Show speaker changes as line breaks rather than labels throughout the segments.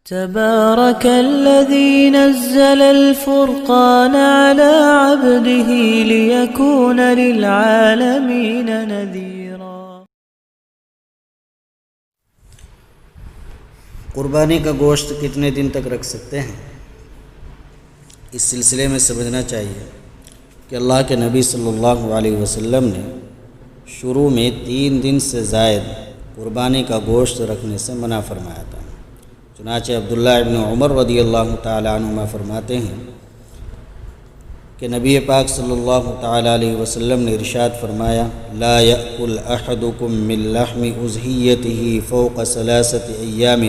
تبارك الذي نزل الفرقان على عبده ليكون للعالمين نذيرا۔
قربانی کا گوشت کتنے دن تک رکھ سکتے ہیں؟ اس سلسلے میں سمجھنا چاہیے کہ اللہ کے نبی صلی اللہ علیہ وسلم نے شروع میں 3 دن سے زائد قربانی کا گوشت رکھنے سے منع فرمایا تھا۔ چنانچہ عبداللہ ابن عمر رضی اللہ تعالیٰ عنہما فرماتے ہیں کہ نبی پاک صلی اللہ تعالیٰ علیہ وسلم نے ارشاد فرمایا، لا یأکل احدکم من لحم اضحیتہ فوق 3 ایام،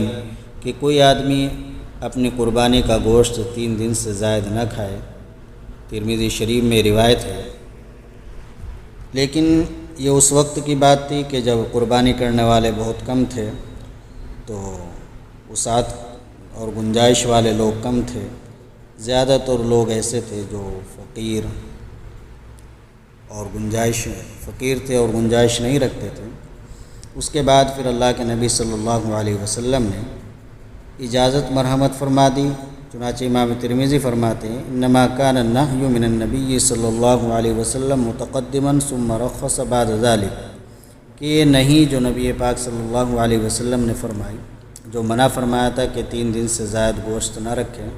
کہ کوئی آدمی اپنی قربانی کا گوشت 3 دن سے زائد نہ کھائے۔ ترمذی شریف میں روایت ہے، لیکن یہ اس وقت کی بات تھی کہ جب قربانی کرنے والے بہت کم تھے، تو وسعت اور گنجائش والے لوگ کم تھے۔ زیادہ تر لوگ ایسے تھے جو فقیر تھے اور گنجائش نہیں رکھتے تھے۔ اس کے بعد پھر اللہ کے نبی صلی اللہ علیہ وسلم نے اجازت مرحمت فرما دی۔ چنانچہ امام ترمذی فرماتے ہیں، انما کان النہی من النبی صلی اللہ علیہ وسلم متقدما ثم رخص بعد ذلك، کہ یہ نہیں جو نبی پاک صلی اللہ علیہ وسلم نے فرمائی، جو منع فرمایا تھا کہ 3 دن سے زائد گوشت نہ رکھیں،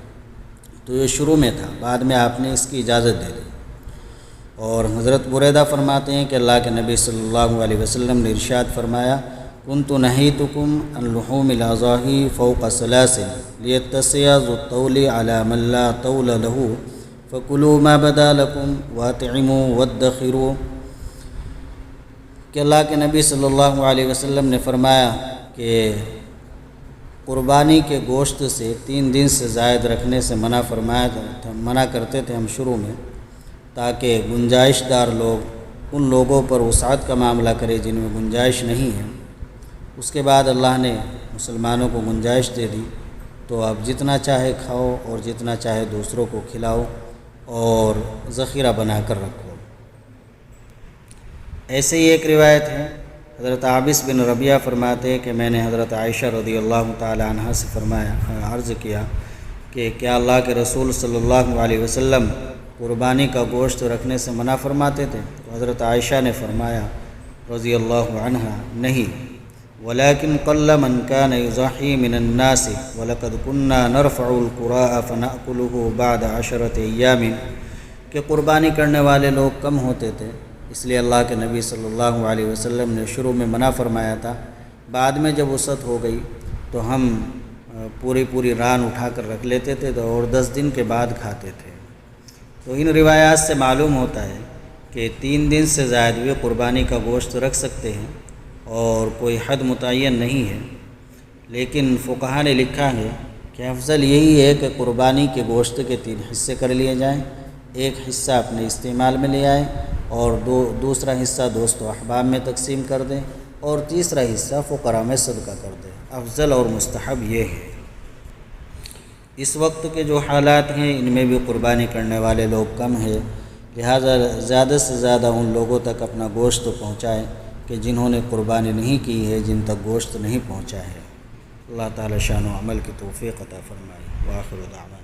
تو یہ شروع میں تھا، بعد میں آپ نے اس کی اجازت دے دی۔ اور حضرت بریدہ فرماتے ہیں کہ اللہ کے نبی صلی اللہ علیہ وسلم نے ارشاد فرمایا، كنت نہیتکم عن لحوم الاضاحی فوق 3 لیتسع ذو الطول علی من لا طول له فکلوا ما بدا لکم واطعموا وادخروا، کہ اللہ کے نبی صلی اللہ علیہ وسلم نے فرمایا کہ قربانی کے گوشت سے 3 دن سے زائد رکھنے سے منع کرتے تھے ہم شروع میں، تاکہ گنجائش دار لوگ ان لوگوں پر وسعت کا معاملہ کرے جن میں گنجائش نہیں ہے۔ اس کے بعد اللہ نے مسلمانوں کو گنجائش دے دی، تو اب جتنا چاہے کھاؤ اور جتنا چاہے دوسروں کو کھلاؤ اور ذخیرہ بنا کر رکھو۔ ایسے ہی ایک روایت ہے، حضرت عابس بن ربیعہ فرماتے ہیں کہ میں نے حضرت عائشہ رضی اللہ تعالی عنہا سے عرض کیا کہ کیا اللہ کے رسول صلی اللہ علیہ وسلم قربانی کا گوشت رکھنے سے منع فرماتے تھے؟ تو حضرت عائشہ نے فرمایا رضی اللہ عنہا، نہیں، ولیکن قل من کان یضحی من الناس ولقد کنا نرفع القراء فنأکلہ بعد 10 ایام، کہ قربانی کرنے والے لوگ کم ہوتے تھے، اس لیے اللہ کے نبی صلی اللہ علیہ وسلم نے شروع میں منع فرمایا تھا، بعد میں جب وسعت ہو گئی تو ہم پوری ران اٹھا کر رکھ لیتے تھے اور 10 دن کے بعد کھاتے تھے۔ تو ان روایات سے معلوم ہوتا ہے کہ 3 دن سے زائد بھی قربانی کا گوشت رکھ سکتے ہیں اور کوئی حد متعین نہیں ہے، لیکن فقہا نے لکھا ہے کہ افضل یہی ہے کہ قربانی کے گوشت کے 3 حصے کر لیے جائیں، ایک حصہ اپنے استعمال میں لے آئیں اور دوسرا حصہ دوست و احباب میں تقسیم کر دیں اور تیسرا حصہ فقراء میں صدقہ کر دیں۔ افضل اور مستحب یہ ہے۔ اس وقت کے جو حالات ہیں ان میں بھی قربانی کرنے والے لوگ کم ہیں، لہٰذا زیادہ سے زیادہ ان لوگوں تک اپنا گوشت پہنچائیں کہ جنہوں نے قربانی نہیں کی ہے، جن تک گوشت نہیں پہنچا ہے۔ اللہ تعالی شان و عمل کی توفیق عطا فرمائے۔ وآخر دعوانا